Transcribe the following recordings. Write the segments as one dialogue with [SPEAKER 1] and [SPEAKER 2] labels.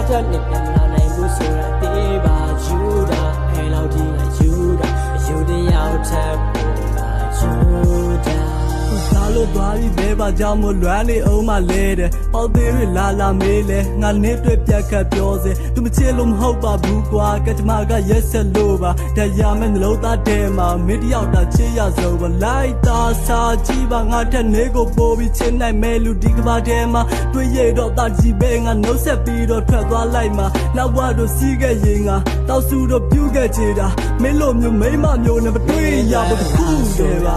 [SPEAKER 1] တက်နေပြန်မလာနိုင်ဘူးဆိုတာတေးပါယူတာအဲလောက်ထိငါယူတာယူတဲ့ရောက်ချက်ပေါ်လာယူတာ
[SPEAKER 2] စားလို့သွားပြီးဘဲပါကြောင့်မလွမ်းနေအောင်မလဲတဲ့ပေါသေးရလာမေးလဲငါနေတွေ့ပြတ်ခတ်ပြောစေသူမချစ်လို့မဟုတ်ပါဘူးကွာကတမကရက်ဆက်လို့ပါတရားမဲ့နှလုံးသားထဲမှာမင်းတယောက်တာချစ်ရဆုံးပါလိုက်တာစာကြည့်ပါငါထက်နေကိုပို့ပြီးချစ်နိုင်မဲ့လူဒီကဘာထဲမှာတွေ့ရတော့တာကြည့်ပဲငါနှုတ်ဆက်ပြီးတော့ထွက်သွားလိုက်မှာနောက်ဘဝတို့စီးခဲ့ရင်ငါတောက်စုတော့ပြုတ်ခဲ့ချေတာမင်းလိုမျိုးမိမမျိုးနဲ့မတွေ့ရဘူးတစ်ခုတည်းပါ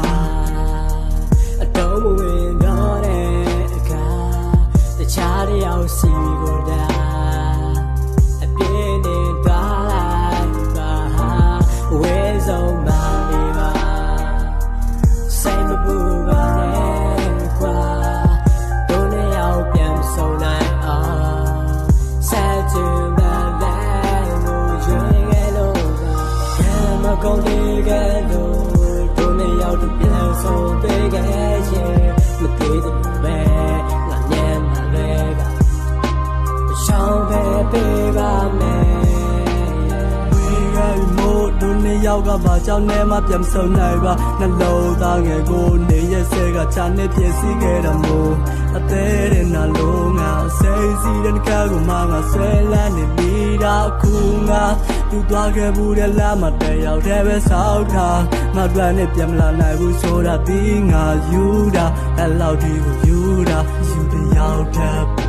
[SPEAKER 1] don't win got it the child out see go down a been in life ways on my liver same boo ba ne kwa don't let out them so night sad to the land no joy get over am I going to get don't let out the plan so bigမသေးတဲ့ဘဲငါညံ့လာလေကရှောင်းပဲပေးပါမယ်
[SPEAKER 2] ဝေးရမို့ဒုနေရောက်ကဘာကြောင့်နဲ့မှပြန်ဆုံနိုင်ပါနှလုံးသားငယ်ကိုနေရက်ဆဲကချာနေပြည့်စည်ခဲ့တယ်မို့အသေးတဲ့နှလုံးငါစိတ်စီးတဲ့ကားကိုမှငါဆွဲလန်းနေပြီးတော့ခုငါသူသွားခဲ့ဘူးတဲ့လမ်းမှာတယောက်တည်းပဲဆောက်ထားငါတို့နဲ့ပြန်မလာနိုင်ဘူးဆိုတာဒီငါယူတာအဲ့လောက်ဒီကိုယူတာယူတဲ့ရောက်တဲ့